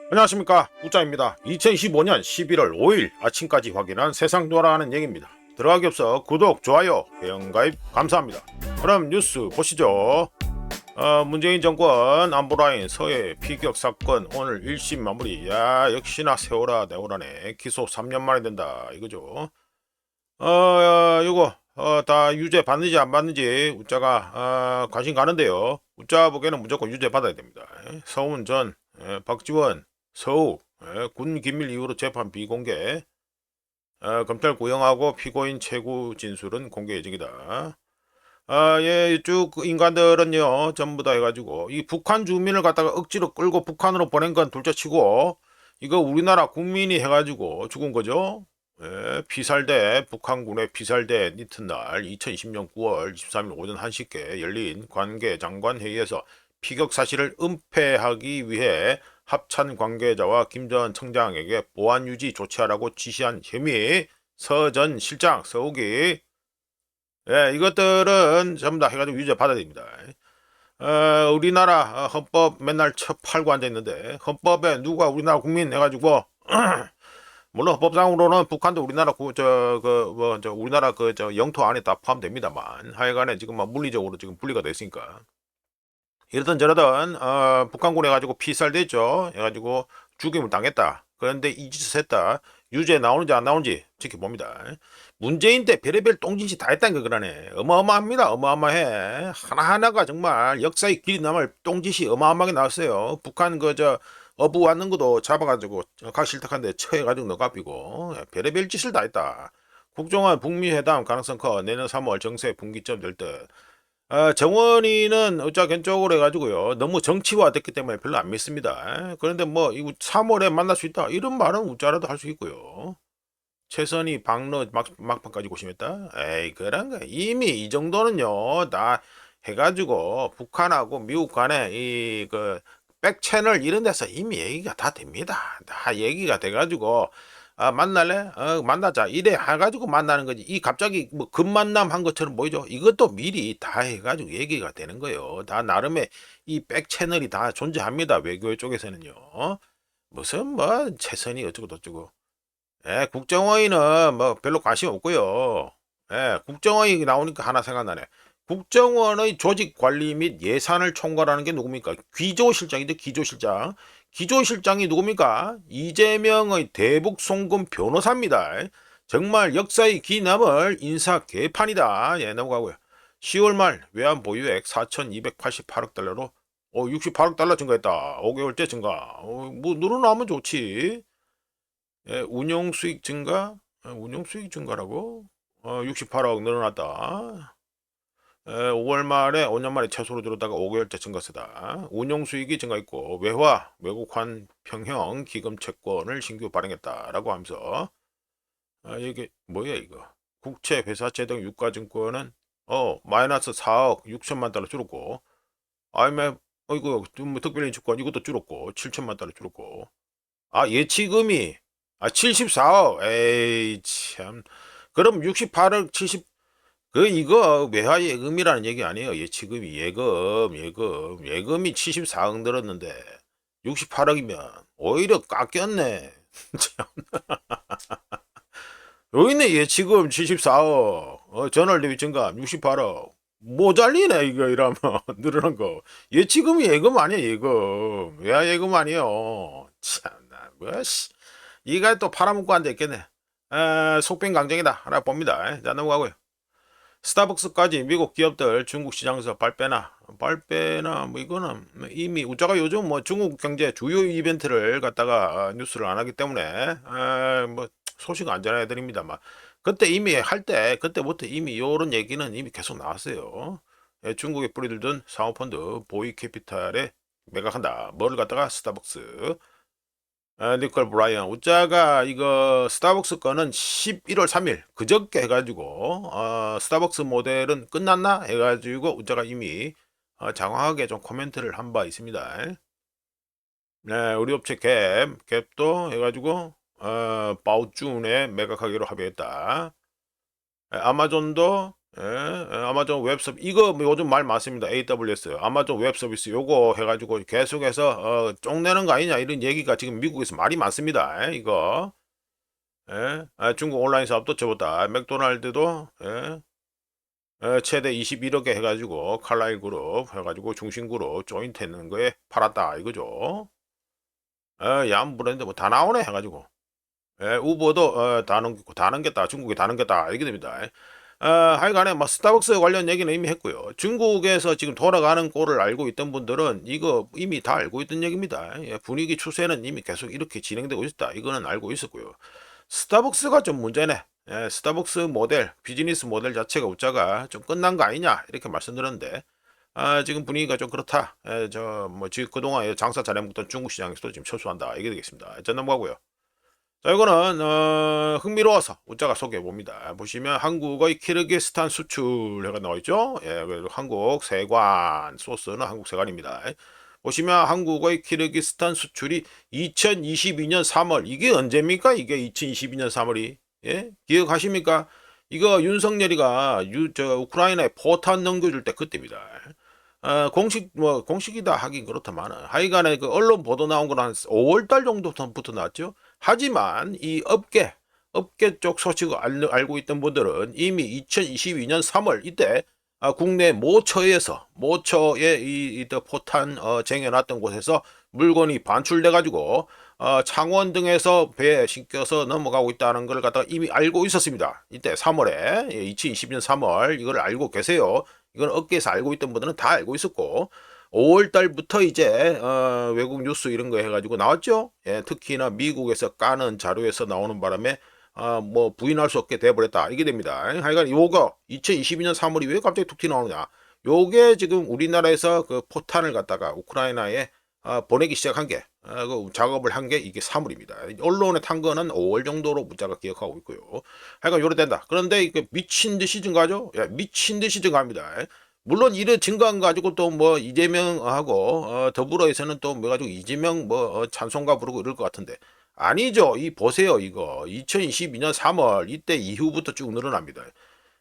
안녕하십니까, 우짜입니다. 2015년 11월 5일 아침까지 확인한 세상 돌아가는 얘기입니다. 들어가기 앞서 구독, 좋아요, 회원가입 감사합니다. 그럼 뉴스 보시죠. 문재인 정권 안보라인 서해 피격 사건 오늘 1심 마무리. 야, 역시나 세월아 내오라네. 기소 3년 만에 된다 이거죠. 이거 다 유죄 받는지 안 받는지 우짜가 관심 가는데요. 우짜 보기에는 무조건 유죄 받아야 됩니다. 서훈 전, 박지원, 서욱, 군 기밀 이후로 재판 비공개. 검찰 구형하고 피고인 최고 진술은 공개 예정이다. 예, 쭉 인간들은요 전부 다 해가지고 이 북한 주민을 갖다가 억지로 끌고 북한으로 보낸 건 둘째치고 이거 우리나라 국민이 해가지고 죽은 거죠. 예, 피살대 북한군의 피살대 이튿날 2020년 9월 23일 오전 1시께 열린 관계장관 회의에서 피격 사실을 은폐하기 위해 합참 관계자와 김 전 청장에게 보안 유지 조치하라고 지시한 혐의. 서 전 실장, 서욱이, 예, 이것들은 전부 다 해가지고 유죄 받아야 됩니다. 우리나라 헌법 맨날 팔고 앉아 있는데 헌법에 누가 우리나라 국민 해가지고 물론 헌법상으로는 북한도 우리나라 우리나라 영토 안에 다 포함됩니다만 하여간에 지금 막 물리적으로 지금 분리가 됐으니까 이러던 저러던 북한군 해가지고 피살됐죠. 해가지고 죽임을 당했다. 그런데 이 짓을 했다. 유죄 나오는지 안 나오는지 지켜봅니다. 문재인 때 별의별 똥짓이 다 했다는 거 그러네. 어마어마합니다. 어마어마해. 하나하나가 정말 역사의 길이 남을 똥짓이 어마어마하게 나왔어요. 북한 어부 왔는 것도 잡아가지고 각 실탁한데 처해가지고 너갑이고 별의별 짓을 다 했다. 국정원 북미 회담 가능성 커. 내년 3월 정세 분기점 될 듯. 정원이는 어짜 개인적으로 해가지고요. 너무 정치화 됐기 때문에 별로 안 믿습니다. 그런데 뭐, 이거 3월에 만날 수 있다. 이런 말은 우짜라도 할 수 있고요. 최선희 박러 막판까지 고심했다? 에이, 그런 거. 이미 이 정도는요, 다 해가지고, 북한하고 미국 간에 백채널 이런 데서 이미 얘기가 다 됩니다. 다 얘기가 돼가지고, 만날래? 만나자. 이래 해가지고 만나는 거지. 이 갑자기 뭐 급만남 한 것처럼 보이죠? 이것도 미리 다 해가지고 얘기가 되는 거예요. 다 나름의 이 백채널이 다 존재합니다. 외교 쪽에서는요. 무슨 뭐 최선이 어쩌고 저쩌고. 국정원이는 뭐 별로 관심 없고요. 국정원이 나오니까 하나 생각나네. 국정원의 조직 관리 및 예산을 총괄하는 게 누굽니까? 기조실장인데 기조실장. 기조실장이 누굽니까? 이재명의 대북 송금 변호사입니다. 정말 역사의 기남을 인사 개판이다. 예, 넘어가고요. 10월 말 외환 보유액 4,288억 달러로 68억 달러 증가했다. 5개월째 증가. 뭐 늘어나면 좋지. 예, 운용 수익 증가? 운용 수익 증가라고? 68억 늘어났다. 5월 말에 5년 만에 최소로 들었다가 5개월째 증가세다. 운용 수익이 증가했고 외국환 평형 기금 채권을 신규 발행했다라고 하면서 이게 뭐야 이거? 국채 회사채 등 유가증권은 마이너스 4억 6천만 달러 줄었고 IMF 이거 뭐 특별히 주권 이것도 줄었고 7천만 달러 줄었고 예치금이 74억. 에이 참. 그럼 68억 70 이거 외화 예금이라는 얘기 아니에요. 예치금이 예금이 74억 늘었는데 68억이면 오히려 깎였네. 참. 여기 있네. 예치금 74억. 전월 대비 증감 68억. 모자리네 이거 이러면 늘어난 거. 예치금이 예금 아니야 예금. 외화 예금 아니에요. 참나 뭐씨. 이가 또 팔아먹고 앉아있겠네. 속빈 강정이다 라고 봅니다. 자 넘어가고요. 스타벅스까지 미국 기업들 중국 시장에서 발빼나 뭐 이거는 이미 우짜가 요즘 뭐 중국 경제 주요 이벤트를 갖다가 뉴스를 안 하기 때문에 뭐 소식 안 전해드립니다만 그때 이미 할 때 그때부터 이미 요런 얘기는 이미 계속 나왔어요. 중국에 뿌리를 둔 사모펀드 보이캐피탈에 매각한다. 뭐를 갖다가 스타벅스. 니콜 브라이언 우짜가 이거 스타벅스 거는 11월 3일 그저께 해가지고 스타벅스 모델은 끝났나 해가지고 우짜가 이미 장황하게 좀 코멘트를 한 바 있습니다. 네, 우리 업체 갭도 해가지고 바우쭌에 매각하기로 합의했다. 아마존도 예, 아마존 웹 서비스 이거 뭐 요즘 말 많습니다. AWS 아마존 웹 서비스 요거 해가지고 계속해서 쪽내는 거 아니냐 이런 얘기가 지금 미국에서 말이 많습니다. 이거 중국 온라인 사업도 접었다. 맥도날드도 최대 21억에 해가지고 칼라일 그룹 해가지고 중심그룹 조인트했는 거에 팔았다 이거죠. 얌 브랜드 뭐 다 나오네 해가지고 우버도 다 넘겼다. 중국에 다 넘겼다 이렇게 됩니다. 하여간에 뭐 스타벅스 관련 얘기는 이미 했고요. 중국에서 지금 돌아가는 꼴을 알고 있던 분들은 이거 이미 다 알고 있던 얘기입니다. 분위기 추세는 이미 계속 이렇게 진행되고 있다. 이거는 알고 있었고요. 스타벅스가 좀 문제네. 스타벅스 모델, 비즈니스 모델 자체가 웃자가 좀 끝난 거 아니냐 이렇게 말씀드렸는데 지금 분위기가 좀 그렇다. 저뭐 지금 그동안 장사 잘해먹던 중국 시장에서도 지금 철수한다 이게 되겠습니다. 전 넘어가고요. 자, 이거는 흥미로워서 웃자가 소개해 봅니다. 보시면 한국의 키르기스탄 수출해가 나와 있죠. 그리고 한국 세관 소스는 한국 세관입니다. 보시면 한국의 키르기스탄 수출이 2022년 3월 이게 언제입니까? 이게 2022년 3월이 기억하십니까? 이거 윤석열이가 우크라이나에 포탄 넘겨줄 때 그때입니다. 공식이다 하긴 그렇다만 하여간에 그 언론 보도 나온 건 한 5월달 정도부터 나왔죠. 하지만 이 업계 쪽 소식을 알고 있던 분들은 이미 2022년 3월 이때 국내 모처에 이 포탄 쟁여놨던 곳에서 물건이 반출돼 가지고 창원 등에서 배에 싣겨서 넘어가고 있다는 걸 갖다가 이미 알고 있었습니다. 이때 3월에 2022년 3월 이걸 알고 계세요. 이건 업계에서 알고 있던 분들은 다 알고 있었고 5월 달부터 이제 외국 뉴스 이런 거 해가지고 나왔죠. 특히나 미국에서 까는 자료에서 나오는 바람에 뭐 부인할 수 없게 돼버렸다 이게 됩니다. 하여간 요거 2022년 3월이 왜 갑자기 툭 튀어나오느냐. 요게 지금 우리나라에서 그 포탄을 갖다가 우크라이나에 보내기 시작한 게 그 작업을 한 게 이게 3월입니다. 언론에 탄 거는 5월 정도로 문자가 기억하고 있고요. 하여간 요래 된다. 그런데 이게 미친 듯이 증가하죠. 미친 듯이 증가합니다. 물론 이래 증가한 가지고 또 뭐 이재명하고 더불어에서는 또 뭐 가지고 이재명 뭐 찬송가 부르고 이럴 것 같은데 아니죠. 이 보세요. 이거 2022년 3월 이때 이후부터 쭉 늘어납니다.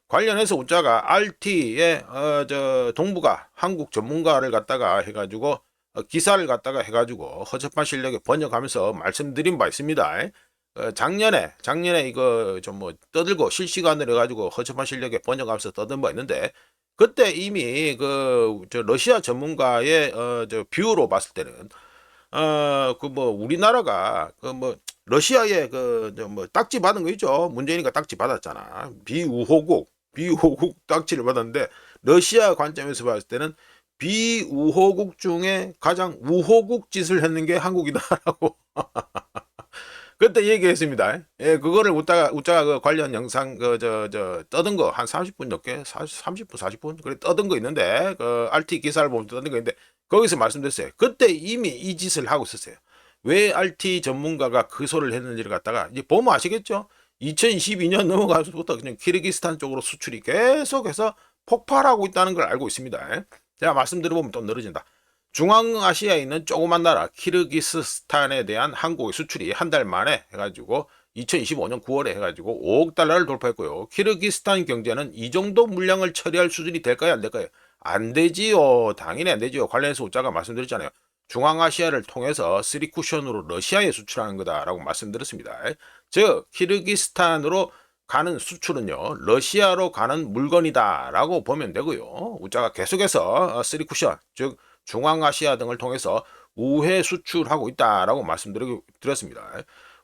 관련해서 웃자가 RT의 저 동부가 한국 전문가를 갖다가 해가지고 기사를 갖다가 해가지고 허접한 실력에 번역하면서 말씀드린 바 있습니다. 작년에 이거 좀 뭐 떠들고 실시간으로 해가지고 허접한 실력에 번역하면서 떠든 바 있는데 그때 이미 저 러시아 전문가의 저 뷰로 봤을 때는 그 뭐 우리나라가 그 뭐 러시아에 뭐 딱지 받은 거 있죠. 문재인이가 딱지 받았잖아. 비우호국 딱지를 받았는데 러시아 관점에서 봤을 때는 비우호국 중에 가장 우호국 짓을 했는 게 한국이다라고 그때 얘기했습니다. 그거를 웃다가 그 관련 영상 떠든 거 한 30분 넘게 30분 40분 그래 떠든 거 있는데 그 RT 기사를 보면 떠든 거 있는데 거기서 말씀드렸어요. 그때 이미 이 짓을 하고 있었어요. 왜 RT 전문가가 그 소리를 했는지를 갖다가 이제 보면 아시겠죠? 2022년 넘어가서부터 그냥 키르기스탄 쪽으로 수출이 계속해서 폭발하고 있다는 걸 알고 있습니다. 제가 말씀드려보면 또 늘어진다. 중앙아시아에 있는 조그만 나라 키르기스스탄에 대한 한국의 수출이 한 달 만에 해가지고 2025년 9월에 해가지고 5억 달러를 돌파했고요. 키르기스탄 경제는 이 정도 물량을 처리할 수준이 될까요? 안 될까요? 안 되지요. 당연히 안 되지요. 관련해서 우자가 말씀드렸잖아요. 중앙아시아를 통해서 3쿠션으로 러시아에 수출하는 거다라고 말씀드렸습니다. 즉 키르기스탄으로 가는 수출은요 러시아로 가는 물건이다라고 보면 되고요. 우자가 계속해서 3쿠션 즉 중앙아시아 등을 통해서 우회 수출하고 있다라고 말씀드렸습니다.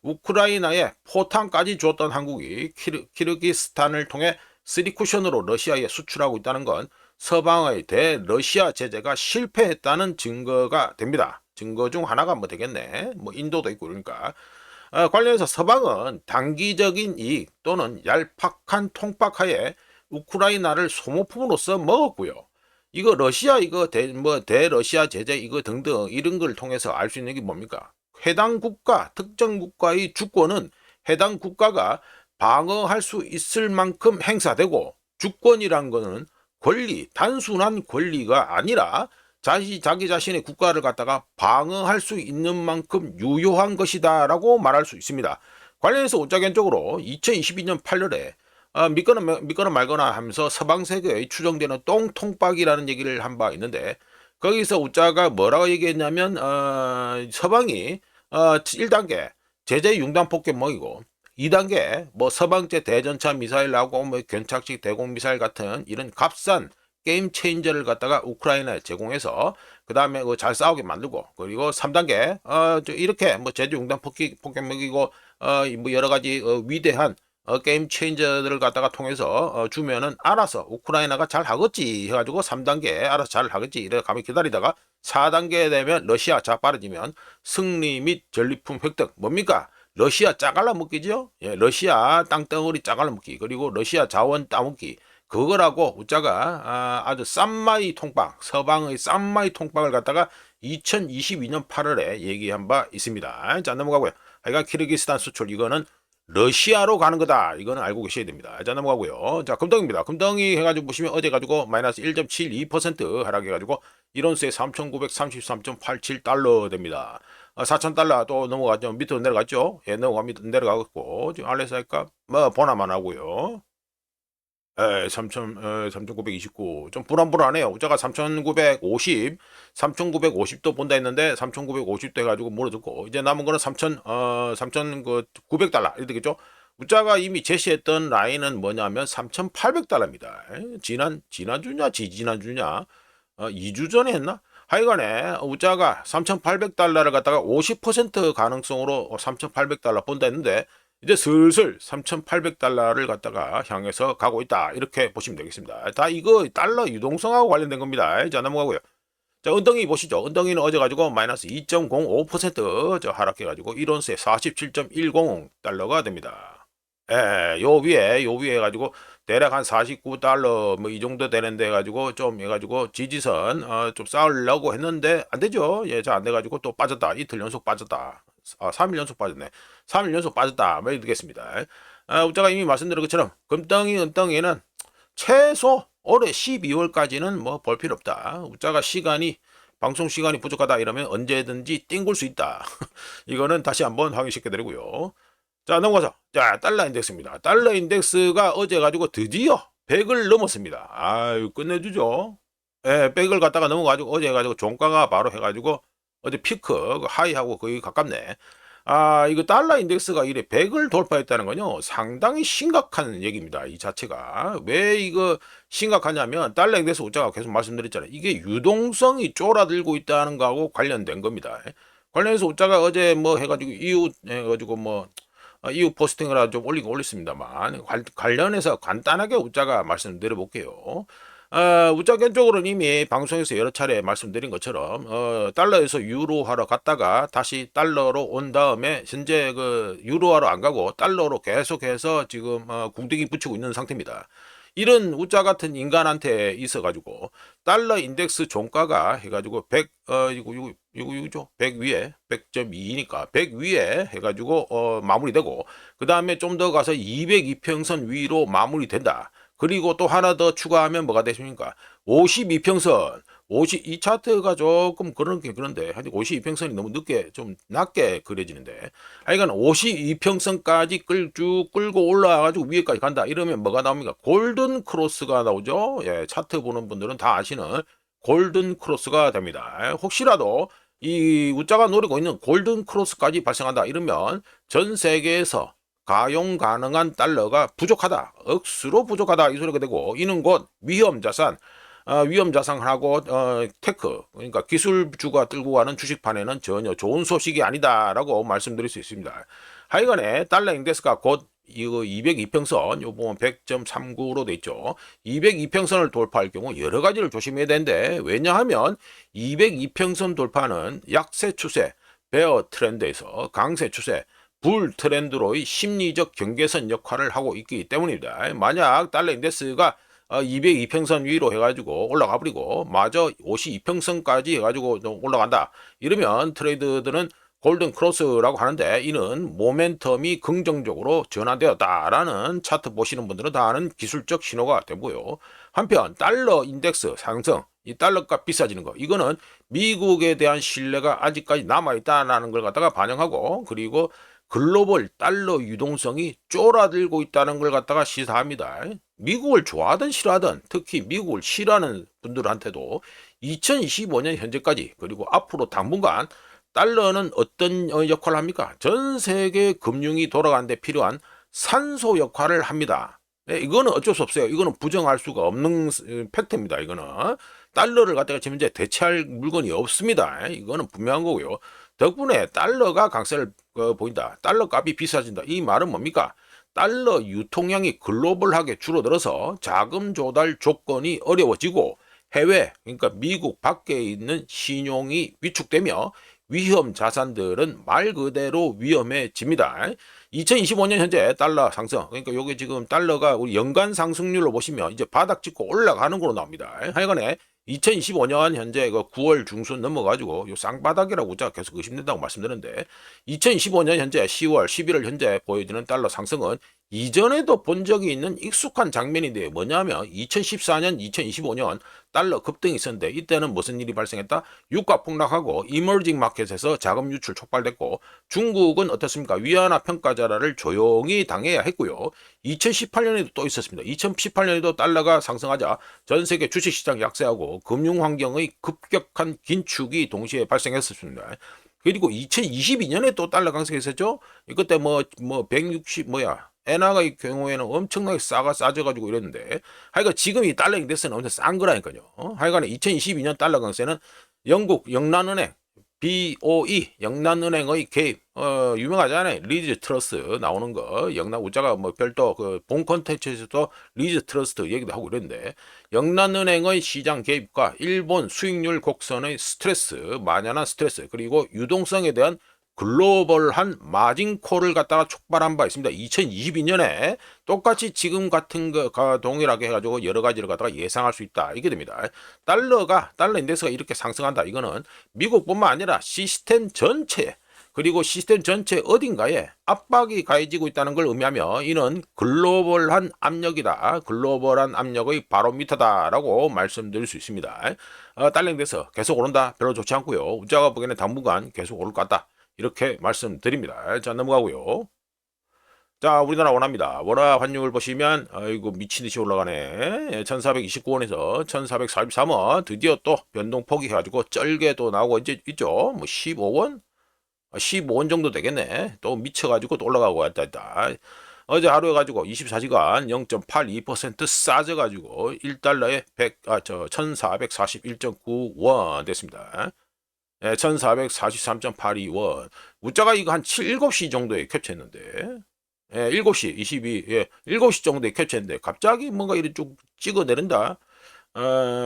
우크라이나에 포탄까지 줬던 한국이 키르기스탄을 통해 3쿠션으로 러시아에 수출하고 있다는 건 서방의 대러시아 제재가 실패했다는 증거가 됩니다. 증거 중 하나가 뭐 되겠네. 뭐 인도도 있고 그러니까. 관련해서 서방은 단기적인 이익 또는 얄팍한 통박하에 우크라이나를 소모품으로써 먹었고요. 이거 러시아 이거 대러시아 제재 이거 등등 이런 걸 통해서 알 수 있는 게 뭡니까? 해당 국가 특정 국가의 주권은 해당 국가가 방어할 수 있을 만큼 행사되고 주권이란 거는 권리 단순한 권리가 아니라 자기 자신의 국가를 갖다가 방어할 수 있는 만큼 유효한 것이다라고 말할 수 있습니다. 관련해서 오자견적으로 2022년 8월에 믿거나 말거나 하면서 서방 세계의 추정되는 똥통박이라는 얘기를 한 바 있는데 거기서 우짜가 뭐라고 얘기했냐면 서방이 1단계 제재 융단 폭격 먹이고 2단계 뭐 서방제 대전차 미사일하고 뭐 견착식 대공 미사일 같은 이런 값싼 게임 체인저를 갖다가 우크라이나에 제공해서 그 다음에 잘 싸우게 만들고 그리고 3단계 이렇게 뭐 제재 융단 폭격 먹이고 뭐 여러 가지 위대한 게임 체인저들을 갖다가 통해서 주면은 알아서 우크라이나가 잘 하겠지 해가지고 3단계 알아서 잘 하겠지 이래 가면 기다리다가 4단계 되면 러시아 자빠르지면 승리 및 전리품 획득 뭡니까? 러시아 짜갈라 먹기죠. 예, 러시아 땅덩어리 짜갈라 먹기 그리고 러시아 자원 따먹기 그거라고 우짜가 아주 쌈마이 통빵 서방의 쌈마이 통빵을 갖다가 2022년 8월에 얘기한 바 있습니다. 자 넘어가고요. 하여간 키르기스탄 수출 이거는 러시아로 가는 거다. 이거는 알고 계셔야 됩니다. 자 넘어가고요. 자 금덩입니다. 금덩이 해가지고 보시면 어제 가지고 마이너스 1.72% 하락해가지고 1온스에 3,933.87달러 됩니다. 4,000달러 또 넘어가죠. 밑으로 내려갔죠. 예, 내려가고 지금 알레사이값 뭐 보나만 하고요. 3,929. 좀 불안불안해요. 제가 3,950, 3,950도 본다 했는데 3,950도 해가지고 물어듣고 이제 남은 거는 3,900달러 이렇게 되겠죠. 우짜가 이미 제시했던 라인은 뭐냐면 3,800달러입니다. 지난주냐 지지난주냐 2주 전에 했나? 하여간에 우짜가 3,800달러를 갖다가 50% 가능성으로 3,800달러 본다 했는데 이제 슬슬 3,800달러를 갖다가 향해서 가고 있다 이렇게 보시면 되겠습니다. 다 이거 달러 유동성하고 관련된 겁니다. 자 넘어가고요. 자 은덩이 보시죠. 은덩이는 어제 가지고 마이너스 2.05% 하락해가지고 1온스에 47.10달러가 됩니다. 요 위에 가지고 대략 한 49달러 뭐 이 정도 되는데 가지고 좀 해가지고 지지선 좀 쌓으려고 했는데 안 되죠. 예, 잘 안 돼가지고 또 빠졌다. 이틀 연속 빠졌다. 3일 연속 빠졌네. 3일 연속 빠졌다. 뭐 되겠습니다. 우짜가 이미 말씀드린 것처럼 금덩이 은덩이는 최소 올해 12월까지는 뭐 볼 필요 없다. 우짜가 방송 시간이 부족하다 이러면 언제든지 띵굴 수 있다. 이거는 다시 한번 확인시켜 드리고요. 자 넘어가서 자 달러 인덱스입니다. 달러 인덱스가 어제 가지고 드디어 100을 넘었습니다. 아유 끝내주죠. 예, 100을 갖다가 넘어가지고 어제 해가지고 종가가 바로 해가지고 어제 피크 하이하고 거의 가깝네. 이거 달러 인덱스가 이래 100을 돌파했다는 건요 상당히 심각한 얘기입니다. 이 자체가 왜 이거 심각하냐면 달러 인덱스 우짜가 계속 말씀드렸잖아요. 이게 유동성이 쫄아들고 있다는 거하고 관련된 겁니다. 관련해서 우짜가 어제 뭐 해가지고 이후 해가지고 뭐 이후 포스팅을 좀 올렸습니다만 관련해서 간단하게 우짜가 말씀드려 볼게요. 우짜 견적으로는 이미 방송에서 여러 차례 말씀드린 것처럼 달러에서 유로화로 갔다가 다시 달러로 온 다음에 현재 그 유로화로 안 가고 달러로 계속해서 지금 궁둥이 붙이고 있는 상태입니다. 이런 우짜 같은 인간한테 있어가지고 달러 인덱스 종가가 해가지고 100 이거죠 100 위에 100.2니까 100 위에 해가지고 마무리되고 그 다음에 좀 더 가서 202평선 위로 마무리된다. 그리고 또 하나 더 추가하면 뭐가 되십니까? 52평선. 이 차트가 조금 그런데 52평선이 너무 좀 낮게 그려지는데 하여간 52평선까지 쭉 끌고 올라와가지고 위에까지 간다. 이러면 뭐가 나옵니까? 골든 크로스가 나오죠. 예, 차트 보는 분들은 다 아시는 골든 크로스가 됩니다. 혹시라도 이 우짜가 노리고 있는 골든 크로스까지 발생한다. 이러면 전 세계에서 가용 가능한 달러가 부족하다. 억수로 부족하다. 이 소리가 되고 이는 곧 위험자산하고 테크 그러니까 기술주가 끌고 가는 주식판에는 전혀 좋은 소식이 아니다라고 말씀드릴 수 있습니다. 하여간에 달러 인덱스가 곧 이거 202평선 요 보면 100.39로 돼 있죠. 202평선을 돌파할 경우 여러 가지를 조심해야 되는데 왜냐하면 202평선 돌파는 약세 추세, 베어 트렌드에서 강세 추세 불 트렌드로의 심리적 경계선 역할을 하고 있기 때문입니다. 만약 달러 인덱스가 202평선 위로 해가지고 올라가 버리고 마저 52평선까지 해가지고 올라간다. 이러면 트레이드들은 골든 크로스라고 하는데 이는 모멘텀이 긍정적으로 전환되었다라는 차트 보시는 분들은 다 아는 기술적 신호가 되고요. 한편 달러 인덱스 상승, 이 달러값 비싸지는 거 이거는 미국에 대한 신뢰가 아직까지 남아있다는 걸 갖다가 반영하고 그리고 글로벌 달러 유동성이 쫄아들고 있다는 걸 갖다가 시사합니다. 미국을 좋아하든 싫어하든 특히 미국을 싫어하는 분들한테도 2025년 현재까지 그리고 앞으로 당분간 달러는 어떤 역할을 합니까? 전 세계 금융이 돌아가는 데 필요한 산소 역할을 합니다. 이거는 어쩔 수 없어요. 이거는 부정할 수가 없는 팩트입니다. 이거는 달러를 갖다가 지금 이제 대체할 물건이 없습니다. 이거는 분명한 거고요. 덕분에 달러가 강세를 보인다. 달러 값이 비싸진다. 이 말은 뭡니까? 달러 유통량이 글로벌하게 줄어들어서 자금 조달 조건이 어려워지고 해외, 그러니까 미국 밖에 있는 신용이 위축되며 위험 자산들은 말 그대로 위험해집니다. 2025년 현재 달러 상승, 그러니까 요게 지금 달러가 우리 연간 상승률로 보시면 이제 바닥 찍고 올라가는 걸로 나옵니다. 하여간에 2025년 현재 9월 중순 넘어가지고 요 쌍바닥이라고 제가 계속 의심된다고 말씀드렸는데 2025년 현재 10월, 11월 현재 보여지는 달러 상승은 이전에도 본 적이 있는 익숙한 장면인데 뭐냐면 2014년, 2025년 달러 급등이 있었는데 이때는 무슨 일이 발생했다? 유가 폭락하고 이머징 마켓에서 자금 유출 촉발됐고 중국은 어떻습니까? 위안화 평가절하를 조용히 당해야 했고요. 2018년에도 또 있었습니다. 2018년에도 달러가 상승하자 전 세계 주식시장 약세하고 금융환경의 급격한 긴축이 동시에 발생했었습니다. 그리고 2022년에 또 달러 강세했었죠. 그때 뭐 160 엔화의 경우에는 엄청나게 싸져가지고 이랬는데 하여간 지금 이 달러 인덱스는 엄청 싼 거라니까요. 하여간 2022년 달러 강세는 영국 영란은행 BOE 영란은행의 개입 유명하잖아요. 리즈 트러스트 나오는 거 영란 우자가 뭐 별도 그 본 콘텐츠에서도 리즈 트러스트 얘기도 하고 이랬는데 영란은행의 시장 개입과 일본 수익률 곡선의 스트레스 만연한 스트레스 그리고 유동성에 대한 글로벌한 마진콜을 갖다가 촉발한 바 있습니다. 2022년에 똑같이 지금 같은 거 동일하게 해가지고 여러 가지를 갖다가 예상할 수 있다. 이게 됩니다. 달러 인덱스가 이렇게 상승한다. 이거는 미국뿐만 아니라 시스템 전체 그리고 시스템 전체 어딘가에 압박이 가해지고 있다는 걸 의미하며 이는 글로벌한 압력이다. 글로벌한 압력의 바로미터다라고 말씀드릴 수 있습니다. 달러 인덱스 계속 오른다. 별로 좋지 않고요. 우자가 보기에는 당분간 계속 오를 것 같다. 이렇게 말씀드립니다. 자, 넘어가고요. 자, 우리나라 원화입니다. 원화 환율 보시면 아이고 미친듯이 올라가네. 1429원에서 1443원 드디어 또 변동폭이 해가지고 쩔게 또 나오고 이제 있죠. 뭐 15원? 15원 정도 되겠네. 또 미쳐가지고 또 올라가고 있다. 어제 하루 해가지고 24시간 0.82% 싸져가지고 1달러에 1441.9원 됐습니다. 1443.82원. 우자가 이거 한 7시 정도에 캡처했는데, 7시, 7시 정도에 캡처했는데, 갑자기 뭔가 이렇게 쭉 찍어내린다.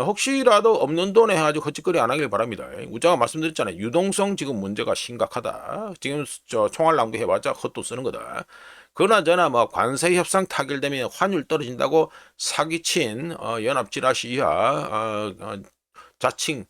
혹시라도 없는 돈에 해가지고 헛짓거리 안 하길 바랍니다. 우자가 말씀드렸잖아요. 유동성 지금 문제가 심각하다. 지금 총알 낭비 해봤자 헛돈 쓰는 거다. 그나저나 뭐 관세 협상 타결되면 환율 떨어진다고 사기친 연합지라시아 자칭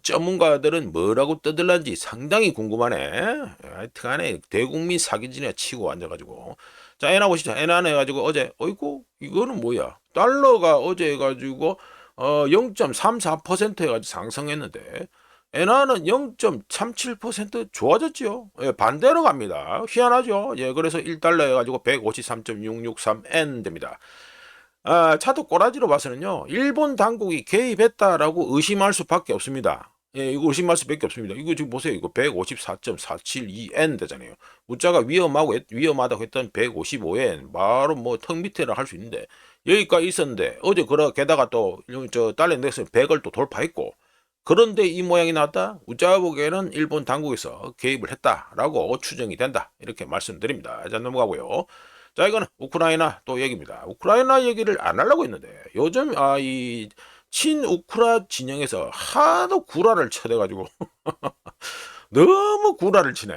전문가들은 뭐라고 떠들란지 상당히 궁금하네. 하여튼간에 대국민 사기진에 치고 앉아가지고 자 엔화 보시죠. 엔화는 해가지고 어제 어이구 이거는 뭐야 달러가 어제 해가지고 0.34% 해가지고 상승했는데 엔화는 0.37% 좋아졌죠. 예, 반대로 갑니다. 희한하죠. 예, 그래서 1달러 해가지고 153.663엔 됩니다. 차도 꼬라지로 봐서는요, 일본 당국이 개입했다라고 의심할 수밖에 없습니다. 예, 이거 의심할 수밖에 없습니다. 이거 지금 보세요. 이거 154.472엔 되잖아요. 우자가 위험하다고 했던 155엔, 바로 뭐 턱 밑에라 할 수 있는데, 여기까지 있었는데, 어제 게다가 또, 달러 인덱스 100을 또 돌파했고, 그런데 이 모양이 나왔다? 우자 보기에는 일본 당국에서 개입을 했다라고 추정이 된다. 이렇게 말씀드립니다. 자, 넘어가고요. 자, 이거는 우크라이나 또 얘기입니다. 우크라이나 얘기를 안 하려고 했는데 요즘 이 친우크라 진영에서 하도 구라를 쳐대가지고 너무 구라를 치네.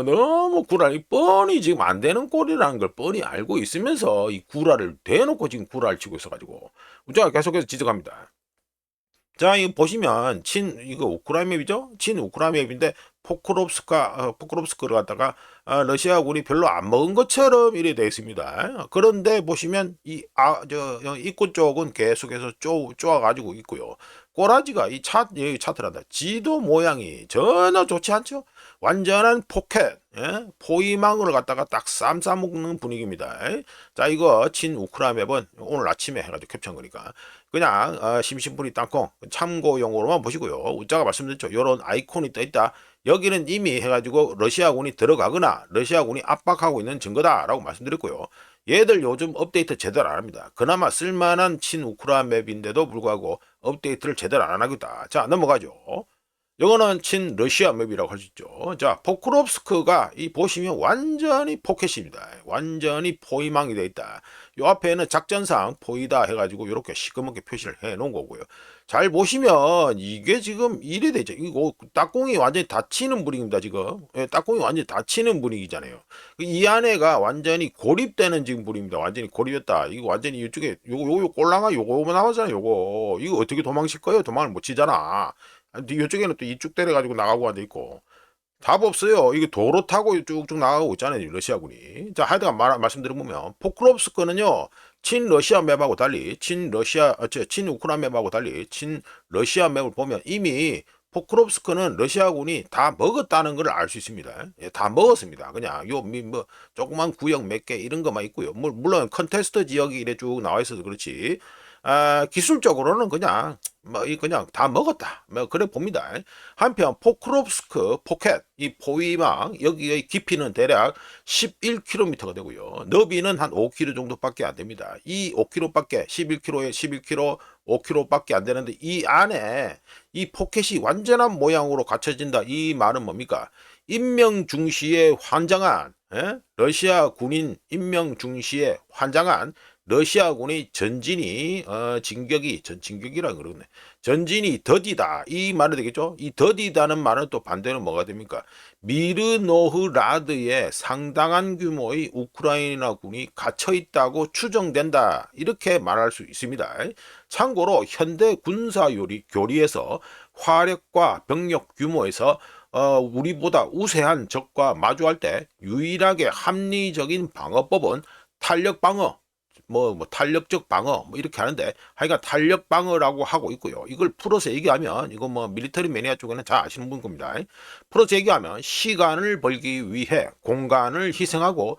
너무 구라를 뻔히 지금 안 되는 꼴이라는 걸 뻔히 알고 있으면서 이 구라를 대놓고 지금 구라를 치고 있어가지고 제가 계속해서 지적합니다. 자, 이거 보시면 이거 우크라이나 맵이죠? 우크라이나 맵인데 포크롭스크를 갖다가 러시아군이 별로 안 먹은 것처럼 이래 되어 있습니다. 그런데 보시면 입구 쪽은 계속해서 쪼아가지고 있고요. 꼬라지가 여기 차트란다. 지도 모양이 전혀 좋지 않죠. 완전한 포켓, 포위망으로 갖다가 딱 쌈 싸먹는 분위기입니다. 자, 이거 친 우크라 맵은 오늘 아침에 해가지고 캡처한 거니까 그냥 심심풀이 땅콩 참고용으로만 보시고요. 우짜가 말씀드렸죠. 요런 아이콘이 떠있다. 여기는 이미 해가지고 러시아군이 들어가거나 러시아군이 압박하고 있는 증거다라고 말씀드렸고요. 얘들 요즘 업데이트 제대로 안 합니다. 그나마 쓸만한 친우크라 맵인데도 불구하고 업데이트를 제대로 안 하고 있다. 자, 넘어가죠. 이거는 친러시아 맵이라고 할 수 있죠. 자, 포크롭스크가 이 보시면 완전히 포켓입니다. 완전히 포위망이 되어 있다. 요 앞에는 작전상 포위다 해가지고 이렇게 시커멓게 표시를 해 놓은 거고요. 잘 보시면 이게 지금 이래 되죠. 이거 딱공이 완전히 닫히는 분위기입니다. 지금 딱공이 완전히 닫히는 분위기잖아요. 이 안에가 완전히 고립되는 지금 분위기입니다. 완전히 고립했다. 이거 완전히 이쪽에 요거 꼴랑아 요거 나오잖아요. 요거 이거 어떻게 도망칠 거예요? 도망을 못 치잖아. 이쪽에는 또 이쪽 때려가지고 나가고 앉아 있고 답 없어요. 이게 도로 타고 쭉쭉 나가고 있잖아요. 러시아군이. 자, 하여간 말씀드려보면 포크롭스크는요 친러시아 맵하고 달리 친우크라 맵하고 달리 친러시아 맵을 보면 이미 포크롭스크는 러시아군이 다 먹었다는 걸 알 수 있습니다. 예, 다 먹었습니다. 그냥 뭐 조그만 구역 몇 개 이런 것만 있고요. 물론 컨테스트 지역이 이래 쭉 나와 있어서 그렇지. 기술적으로는 그냥 그냥 다 먹었다. 그래 봅니다. 한편 포크롭스크 포켓 이 포위망 여기의 깊이는 대략 11km가 되고요. 너비는 한 5km 정도밖에 안 됩니다. 이 5km밖에 11km에 11km 5km밖에 안 되는데 이 안에 이 포켓이 완전한 모양으로 갖춰진다. 이 말은 뭡니까? 인명 중시에 환장한 러시아 군인 인명 중시에 환장한 러시아군의 전진이 진격이라 그러네. 전진이 더디다 이 말이 되겠죠. 이 더디다는 말은 또 반대로 뭐가 됩니까? 미르노흐라드에 상당한 규모의 우크라이나군이 갇혀 있다고 추정된다 이렇게 말할 수 있습니다. 참고로 현대 군사 교리에서 화력과 병력 규모에서 우리보다 우세한 적과 마주할 때 유일하게 합리적인 방어법은 탄력 방어 탄력적 방어 이렇게 하는데 하여간 탄력 방어라고 하고 있고요. 이걸 풀어서 얘기하면 이거 밀리터리 매니아 쪽에는 잘 아시는 분 겁니다. 풀어서 얘기하면 시간을 벌기 위해 공간을 희생하고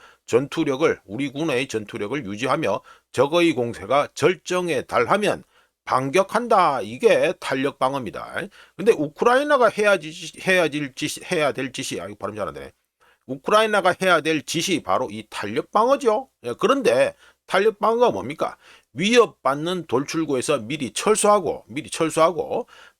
우리 군의 전투력을 유지하며 적의 공세가 절정에 달하면 반격한다. 이게 탄력 방어입니다. 근데 우크라이나가 해야 될 짓이 발음 잘 안 되네. 우크라이나가 해야 될 짓이 바로 이 탄력 방어죠. 그런데 탄력 방어가 뭡니까? 위협받는 돌출구에서 미리 철수하고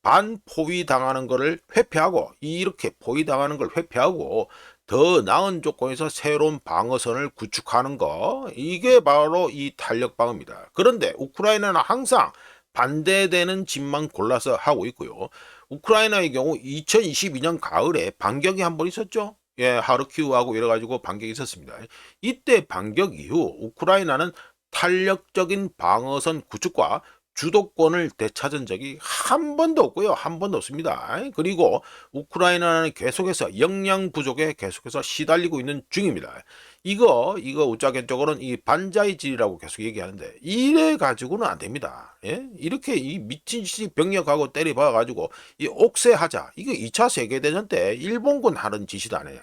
반포위 당하는 것을 회피하고 이렇게 포위 당하는 걸 회피하고 더 나은 조건에서 새로운 방어선을 구축하는 거 이게 바로 이 탄력 방어입니다. 그런데 우크라이나는 항상 반대되는 짓만 골라서 하고 있고요. 우크라이나의 경우 2022년 가을에 반격이 한 번 있었죠. 하르키우하고 이래가지고 반격이 있었습니다. 이때 반격 이후 우크라이나는 탄력적인 방어선 구축과 주도권을 되찾은 적이 한 번도 없고요. 한 번도 없습니다. 그리고 우크라이나는 계속해서 역량 부족에 계속해서 시달리고 있는 중입니다. 이거 우짜겐적으로는 이 반자이질이라고 계속 얘기하는데 이래 가지고는 안 됩니다. 이렇게 이 미친 짓이 병력하고 때려박아 가지고 이 옥새하자. 이거 2차 세계대전 때 일본군 하는 짓이 아니에요.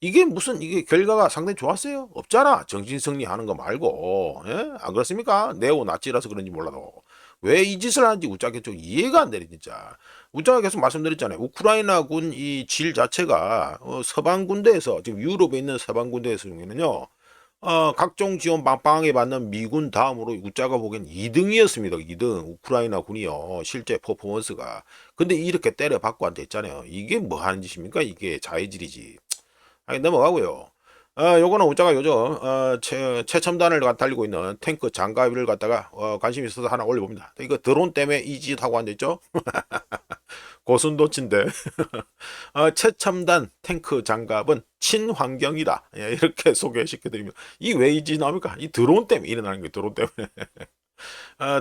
이게 결과가 상당히 좋았어요? 없잖아. 정신승리 하는 거 말고. 안 그렇습니까? 네오나치라서 그런지 몰라도. 왜 이 짓을 하는지 우짜게 좀 이해가 안 되네, 진짜. 우짜가 계속 말씀드렸잖아요. 우크라이나군 이 질 자체가 서방 군대에서, 지금 유럽에 있는 서방 군대에서 중에는요, 각종 지원 빵빵하게 받는 미군 다음으로 우짜가 보기엔 2등이었습니다. 2등. 우크라이나 군이요. 실제 퍼포먼스가. 근데 이렇게 때려박고 안 됐잖아요. 이게 뭐 하는 짓입니까? 이게 자해질이지. 넘어가고요. 요거는 우짜가 요즘 최첨단을 달리고 있는 탱크 장갑을 갖다가 관심 있어서 하나 올려봅니다. 이거 드론 때문에 이 짓 하고 앉아있죠? 고순도치인데 최첨단 탱크 장갑은 친환경이다. 이렇게 소개시켜드립니다. 이 왜 이 짓 나옵니까? 이 드론 때문에 일어나는 거예요. 드론 때문에.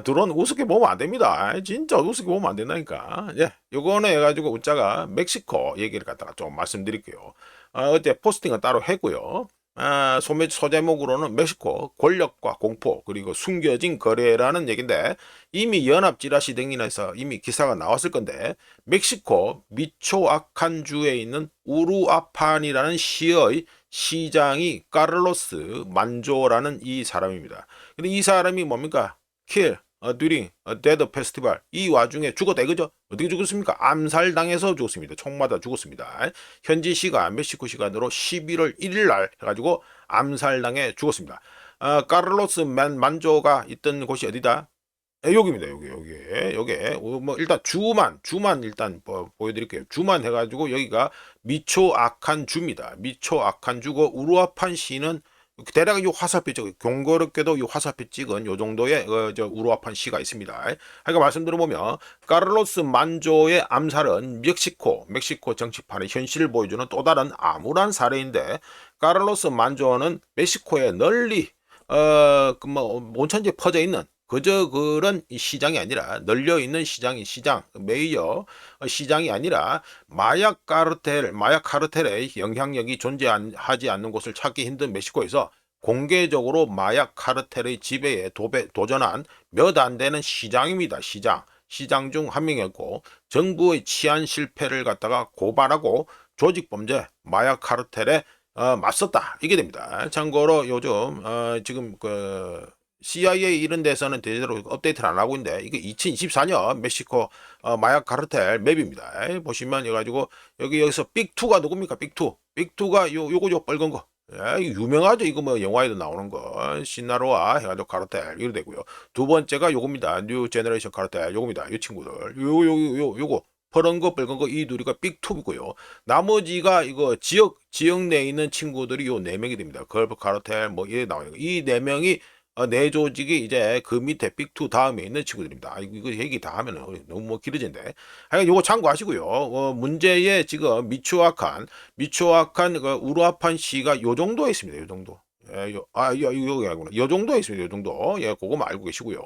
드론 우습게 보면 안 됩니다. 진짜 우습게 보면 안 된다니까. 요거는 해가지고 우짜가 멕시코 얘기를 갖다가 좀 말씀드릴게요. 어때 포스팅은 따로 했고요. 소제목으로는 멕시코 권력과 공포 그리고 숨겨진 거래라는 얘긴데 이미 연합 찌라시 등인에서 이미 기사가 나왔을 건데 멕시코 미초아칸주에 있는 우루아판이라는 시의 시장이 카를로스 만조라는 이 사람입니다. 근데 이 사람이 뭡니까? 킬, during 데드 페스티벌 이 와중에 죽었다 이거죠. 어떻게 죽었습니까? 암살당해서 죽었습니다. 총 맞아 죽었습니다. 현지 시간 멕시코 시간으로 11월 1일 날 해가지고 암살당해 죽었습니다. 카를로스 만조가 있던 곳이 어디다? 여기입니다. 여기. 뭐 일단 주만 일단 보여드릴게요. 주만 해가지고 여기가 미초아칸 주입니다. 미초아칸 주고 우루아판 시는 대략 이 화살표 찍은 경고롭게도 이 화살표 찍은 요 정도의 우루아판 시가 있습니다. 그러니까 말씀 들어보면 카를로스 만조의 암살은 멕시코 정치판의 현실을 보여주는 또 다른 암울한 사례인데 카를로스 만조는 멕시코에 널리 온천지에 퍼져 있는 그저 그런 시장이 아니라 널려있는 시장, 메이어 시장이 아니라 마약 카르텔의 영향력이 존재하지 않는 곳을 찾기 힘든 멕시코에서 공개적으로 마약 카르텔의 지배에 도전한 몇 안 되는 시장입니다. 시장 중 한 명이었고 정부의 치안 실패를 갖다가 고발하고 조직범죄 마약 카르텔에 맞섰다. 이게 됩니다. 참고로 요즘 지금 CIA 이런 데서는 대대로 업데이트를 안 하고 있는데 이게 2024년 멕시코 마약 카르텔 맵입니다. 보시면 해가지고 여기서 빅2가 누굽니까? 빅2가 요거 빨간 거. 유명하죠. 이거 뭐 영화에도 나오는 거. 시나로아 해가지고 카르텔 이렇게 되고요. 두 번째가 요겁니다. 뉴 제너레이션 카르텔 요겁니다. 이 친구들. 요거 파란 거 빨간 거 이 둘이가 빅2고요. 나머지가 이거 지역 내에 있는 친구들이 요 네 명이 됩니다. 걸프 카르텔 뭐 이래 나와요. 이 네 명이 내 조직이 이제 그 밑에 빅2 다음에 있는 친구들입니다. 이거 얘기 다 하면 너무 길어진데. 하여간 요거 참고하시고요. 문제의 지금 미초아칸 그 우루아판 시가 요 정도에 있습니다. 요 정도. 여기 아니구나. 요 정도에 있습니다. 요 정도. 예, 그거만 알고 계시고요.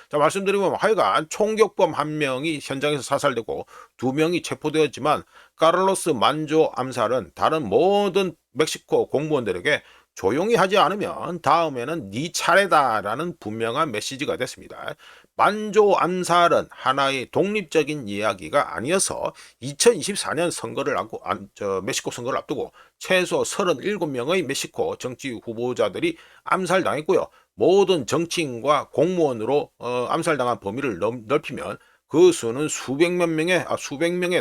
자, 말씀드리면 하여간 총격범 한 명이 현장에서 사살되고 두 명이 체포되었지만 카를로스 만조 암살은 다른 모든 멕시코 공무원들에게 조용히 하지 않으면 다음에는 네 차례다라는 분명한 메시지가 됐습니다. 만조 암살은 하나의 독립적인 이야기가 아니어서 2024년 멕시코 선거를 앞두고 최소 37명의 멕시코 정치 후보자들이 암살당했고요. 모든 정치인과 공무원으로 암살당한 범위를 넓히면 그 수는 수백 명에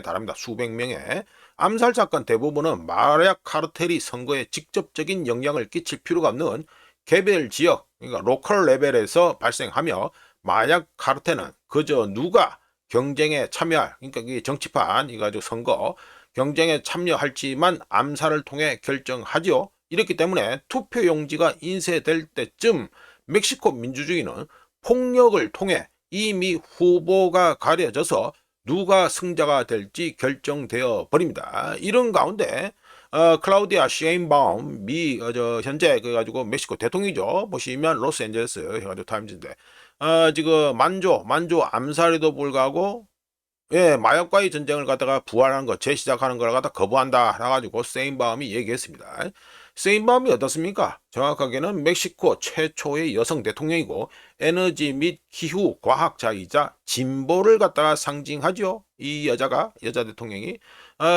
달합니다. 수백 명에. 암살 사건 대부분은 마약 카르텔이 선거에 직접적인 영향을 끼칠 필요가 없는 개별 지역, 그러니까 로컬 레벨에서 발생하며 마약 카르텔은 그저 누가 경쟁에 참여할, 그러니까 이게 정치판, 이거 선거 경쟁에 참여할지만 암살을 통해 결정하지요. 이렇기 때문에 투표용지가 인쇄될 때쯤 멕시코 민주주의는 폭력을 통해 이미 후보가 가려져서 누가 승자가 될지 결정되어 버립니다. 이런 가운데 클라우디아 셰인바움 현재 그래가지고 멕시코 대통령이죠. 보시면 로스앤젤레스 해가지고 타임즈인데 지금 만조 암살에도 불구하고 마약과의 전쟁을 갖다가 부활하는 거 재시작하는 걸 갖다 거부한다 해가지고 셰인바움이 얘기했습니다. 셰인바움이 어떻습니까? 정확하게는 멕시코 최초의 여성 대통령이고 에너지 및 기후 과학자이자 진보를 갖다가 상징하죠. 이 여자 대통령이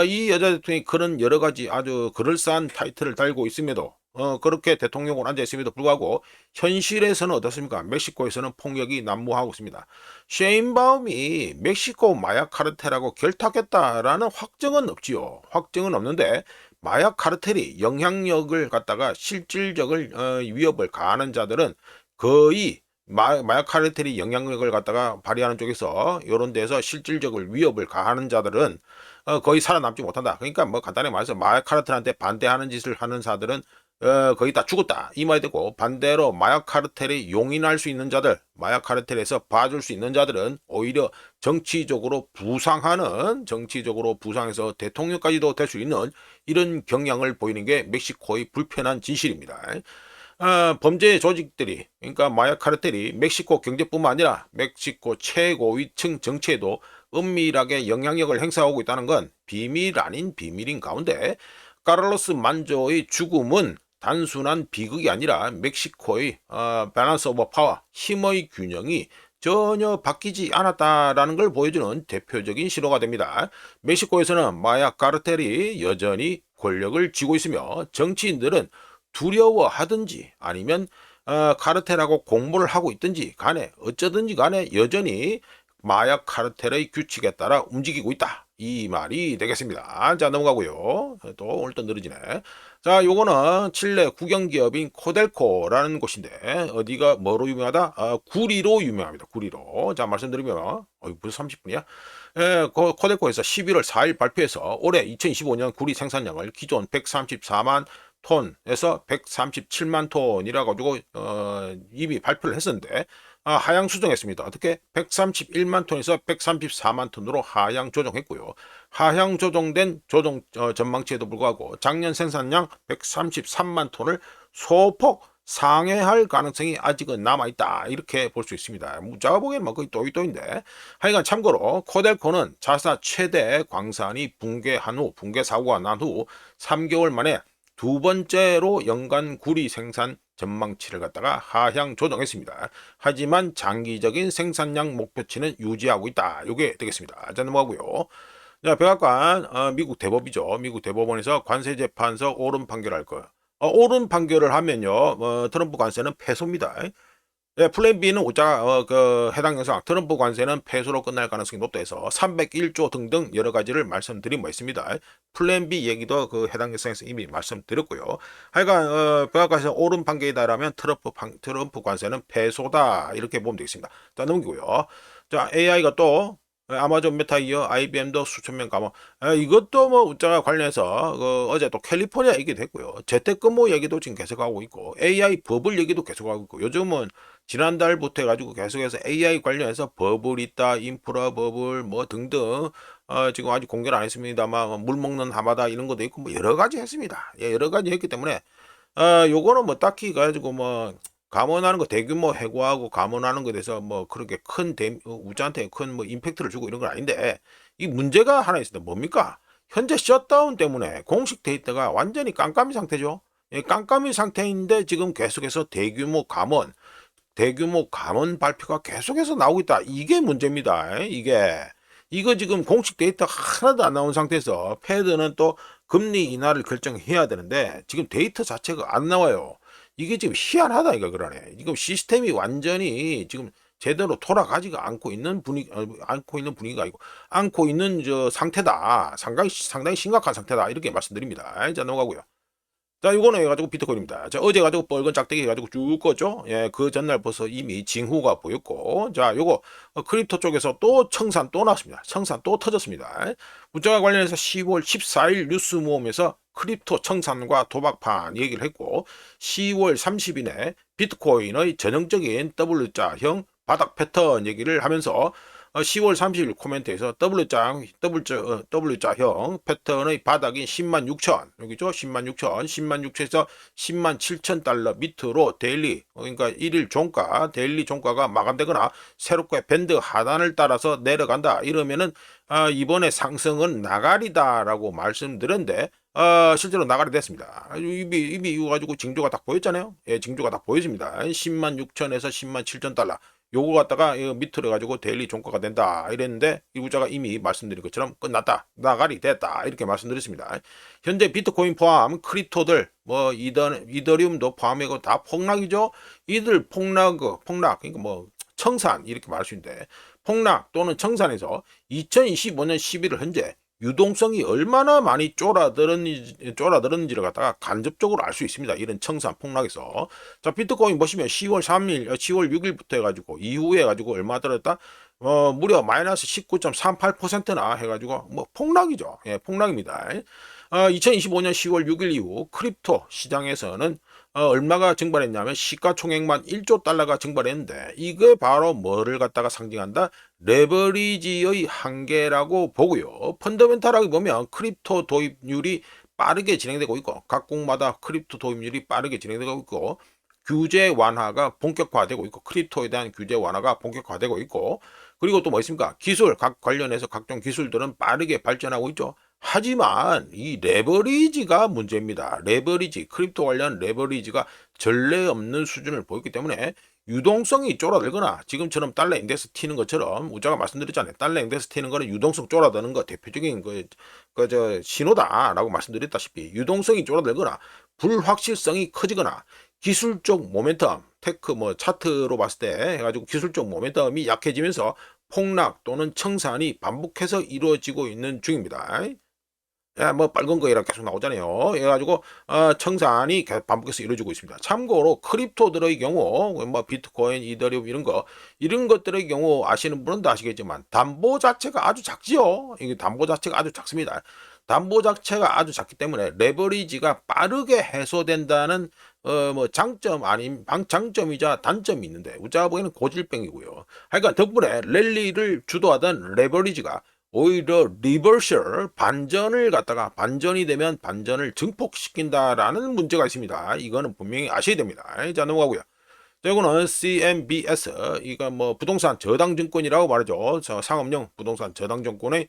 이 여자 대통령이 그런 여러 가지 아주 그럴싸한 타이틀을 달고 있음에도 그렇게 대통령으로 앉아 있음에도 불구하고 현실에서는 어떻습니까? 멕시코에서는 폭력이 난무하고 있습니다. 셰인바움이 멕시코 마약 카르텔하고 결탁했다라는 확정은 없지요. 확정은 없는데 마약 카르텔이 영향력을 갖다가 실질적을 위협을 가하는 자들은 거의 마약 카르텔이 영향력을 갖다가 발휘하는 쪽에서 이런 데서 실질적을 위협을 가하는 자들은 거의 살아남지 못한다. 그러니까 뭐 간단히 말해서 마약 카르텔한테 반대하는 짓을 하는 자들은 거의 다 죽었다 이 말이 되고, 반대로 마약 카르텔이 용인할 수 있는 자들, 마약 카르텔에서 봐줄 수 있는 자들은 오히려 정치적으로 부상해서 대통령까지도 될 수 있는 이런 경향을 보이는 게 멕시코의 불편한 진실입니다. 범죄 조직들이, 그러니까 마약 카르텔이 멕시코 경제뿐만 아니라 멕시코 최고위층 정치에도 은밀하게 영향력을 행사하고 있다는 건 비밀 아닌 비밀인 가운데 카를로스 만조의 죽음은 단순한 비극이 아니라 멕시코의 밸런스 오브 파워, 힘의 균형이 전혀 바뀌지 않았다라는 걸 보여주는 대표적인 신호가 됩니다. 멕시코에서는 마약 카르텔이 여전히 권력을 쥐고 있으며 정치인들은 두려워하든지 아니면 카르텔하고 공모를 하고 있든지 간에 어쩌든지 간에 여전히 마약 카르텔의 규칙에 따라 움직이고 있다. 이 말이 되겠습니다. 자, 넘어가고요. 또 오늘 또 느려지네. 자, 요거는 칠레 국영기업인 코델코라는 곳인데 어디가 뭐로 유명하다? 구리로 유명합니다. 구리로. 자, 말씀드리면 벌써 30분이야? 예, 코델코에서 11월 4일 발표해서 올해 2025년 구리 생산량을 기존 134만 톤에서 137만 톤이라 가지고 이미 발표를 했었는데 하향 수정했습니다. 어떻게? 131만 톤에서 134만 톤으로 하향 조정했고요. 하향 조정된 조정 전망치에도 불구하고 작년 생산량 133만 톤을 소폭 상회할 가능성이 아직은 남아있다. 이렇게 볼 수 있습니다. 제가 보기에는 뭐 거의 또이또인데. 하여간 참고로 코델코는 자사 최대 광산이 붕괴 사고가 난 후 3개월 만에 두 번째로 연간 구리 생산 전망치를 갖다가 하향 조정했습니다. 하지만 장기적인 생산량 목표치는 유지하고 있다. 이게 되겠습니다. 자, 넘어가고요. 자, 백악관 미국 대법이죠. 미국 대법원에서 관세재판서 옳은 판결할 거예요. 옳은 판결을 하면요, 트럼프 관세는 패소입니다. 예, 플랜 B는 오자 해당 영상 트럼프 관세는 패소로 끝날 가능성이 높다 해서 301조 등등 여러 가지를 말씀드린 바 있습니다. 플랜 B 얘기도 그 해당 영상에서 이미 말씀드렸고요. 하여간 백악관에서 옳은 판결이다라면 트럼프 관세는 패소다 이렇게 보면 되겠습니다. 자, 넘기고요. 자, AI가 또 아마존 메타 이어 IBM도 수천 명 감원. 이것도 뭐 우자가 관련해서 어제 또 캘리포니아 얘기도 했고요. 재택근무 얘기도 지금 계속하고 있고 AI 버블 얘기도 계속하고 있고 요즘은 지난달부터 해가지고 계속해서 AI 관련해서 버블 있다, 인프라 버블 뭐 등등 지금 아직 공개를 안 했습니다만 물 먹는 하마다 이런 것도 있고 뭐 여러 가지 했습니다. 예, 여러 가지 했기 때문에 요거는 뭐 딱히 가지고 뭐 감원하는 거 대규모 해고하고 감원하는 것에 대해서 뭐 그렇게 큰 우자한테 큰 뭐 임팩트를 주고 이런 건 아닌데 이 문제가 하나 있습니다. 뭡니까? 현재 셧다운 때문에 공식 데이터가 완전히 깜깜이 상태죠. 예, 깜깜이 상태인데 지금 계속해서 대규모 감원 발표가 계속해서 나오고 있다. 이게 문제입니다. 이거 지금 공식 데이터 하나도 안 나온 상태에서 패드는 또 금리 인하를 결정해야 되는데 지금 데이터 자체가 안 나와요. 이게 지금 희한하다 이거 그러네. 지금 시스템이 완전히 지금 제대로 돌아가지가 않고 있는 분위기가 아니고 않고 있는 저 상태다. 상당히 심각한 상태다. 이렇게 말씀드립니다. 자, 넘어가고요. 자, 이거는 해가지고 비트코인입니다. 자, 어제 가지고 빨간 짝대기 해가지고 쭉 껐죠. 예, 그 전날 벌써 이미 징후가 보였고, 자, 요거 크립토 쪽에서 또 청산 또 나왔습니다. 청산 또 터졌습니다. 문자와 관련해서 10월 14일 뉴스 모험에서 크립토 청산과 도박판 얘기를 했고, 10월 30일에 비트코인의 전형적인 W자형 바닥 패턴 얘기를 하면서 10월 30일 코멘트에서 W자형 패턴의 바닥인 10만 6천 여기죠. 10만 6천 10만 6천에서 10만 7천 달러 밑으로 데일리 그러니까 1일 종가 데일리 종가가 마감되거나 새롭게 밴드 하단을 따라서 내려간다 이러면은 이번에 상승은 나가리다라고 말씀드렸는데 실제로 나가리 됐습니다. 이미 이거 가지고 징조가 딱 보였잖아요. 예, 징조가 딱 보여집니다. 10만 6천에서 10만 7천 달러 요거 갖다가 밑으로 가지고 데일리 종가가 된다 이랬는데 이 구자가 이미 말씀드린 것처럼 끝났다 나가리 됐다 이렇게 말씀드렸습니다. 현재 비트코인 포함 크립토들 뭐 이더리움도 포함이고 다 폭락이죠. 이들 폭락 그러니까 뭐 청산 이렇게 말할 수 있는데 폭락 또는 청산에서 2025년 11월 현재 유동성이 얼마나 많이 쫄아들었는지를 갖다가 간접적으로 알 수 있습니다. 이런 청산 폭락에서. 자, 비트코인 보시면 10월 3일, 10월 6일부터 해가지고, 이후에 해가지고 얼마 들었다? 무려 마이너스 19.38%나 해가지고, 뭐, 폭락이죠. 예, 폭락입니다. 2025년 10월 6일 이후 크립토 시장에서는 얼마가 증발했냐면 시가총액만 1조 달러가 증발했는데 이게 바로 뭐를 갖다가 상징한다? 레버리지의 한계라고 보고요. 펀더멘탈하게 보면 크립토 도입률이 빠르게 진행되고 있고 각국마다 크립토 도입률이 빠르게 진행되고 있고 규제 완화가 본격화되고 있고 크립토에 대한 규제 완화가 본격화되고 있고 그리고 또 뭐 있습니까? 기술 각 관련해서 각종 기술들은 빠르게 발전하고 있죠. 하지만 이 레버리지가 문제입니다. 레버리지, 크립토 관련 레버리지가 전례 없는 수준을 보였기 때문에 유동성이 쫄아들거나 지금처럼 달러 인덱스 튀는 것처럼 우자가 말씀드렸잖아요. 달러 인덱스 튀는 거는 유동성 쫄아드는 거 대표적인 신호다라고 말씀드렸다시피 유동성이 쫄아들거나 불확실성이 커지거나 기술적 모멘텀, 테크 차트로 봤을 때 해가지고 기술적 모멘텀이 약해지면서 폭락 또는 청산이 반복해서 이루어지고 있는 중입니다. 빨간 거 이렇게 계속 나오잖아요. 해가지고 청산이 계속 반복해서 이루어지고 있습니다. 참고로 크립토들의 경우 비트코인, 이더리움 이런 것들의 경우 아시는 분은 다 아시겠지만 담보 자체가 아주 작지요. 이게 담보 자체가 아주 작습니다. 담보 자체가 아주 작기 때문에 레버리지가 빠르게 해소된다는 장점 아닌 장점이자 단점이 있는데 우자가 보기에는 고질병이고요. 하여간 덕분에 랠리를 주도하던 레버리지가 오히려 리버셜 반전이 되면 반전을 증폭시킨다라는 문제가 있습니다. 이거는 분명히 아셔야 됩니다. 자, 넘어가고요. 자, 이거는 CMBS, 이거 부동산 저당증권이라고 말하죠. 상업용 부동산 저당증권의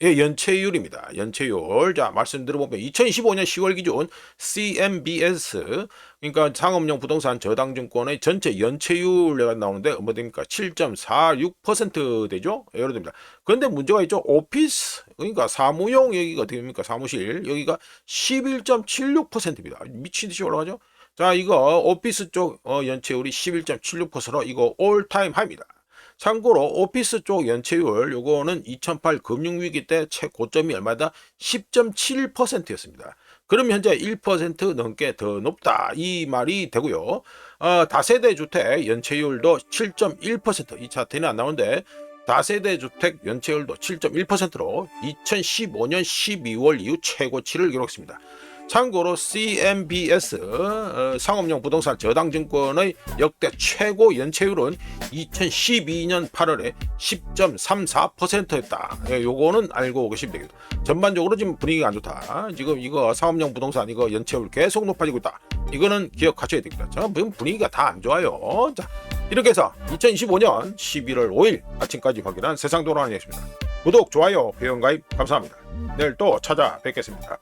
연체율입니다. 연체율. 자, 말씀드려보면 2025년 10월 기준 CMBS, 그러니까 상업용 부동산 저당증권의 전체 연체율이 나오는데 얼마 됩니까? 7.46% 되죠? 예를 듭니다. 그런데 문제가 있죠. 오피스, 그러니까 사무용 여기가 어떻게 됩니까? 사무실 여기가 11.76%입니다. 미친 듯이 올라가죠? 자, 이거 오피스 쪽 연체율이 11.76%로 이거 올타임 하입니다. 참고로 오피스 쪽 연체율 요거는 2008 금융위기 때 최고점이 얼마다 10.7%였습니다. 그럼 현재 1% 넘게 더 높다 이 말이 되고요. 다세대 주택 연체율도 7.1%, 이 차트는 안 나오는데 다세대 주택 연체율도 7.1%로 2015년 12월 이후 최고치를 기록했습니다. 참고로 CMBS 상업용 부동산 저당증권의 역대 최고 연체율은 2012년 8월에 10.34%였다. 요거는 알고 계시면 되겠다. 전반적으로 지금 분위기가 안 좋다. 지금 이거 상업용 부동산 이거 연체율 계속 높아지고 있다. 이거는 기억하셔야 됩니다. 지금 분위기가 다 안 좋아요. 자, 이렇게 해서 2025년 11월 5일 아침까지 확인한 세상 돌아다니겠습니다. 구독, 좋아요, 회원가입 감사합니다. 내일 또 찾아뵙겠습니다.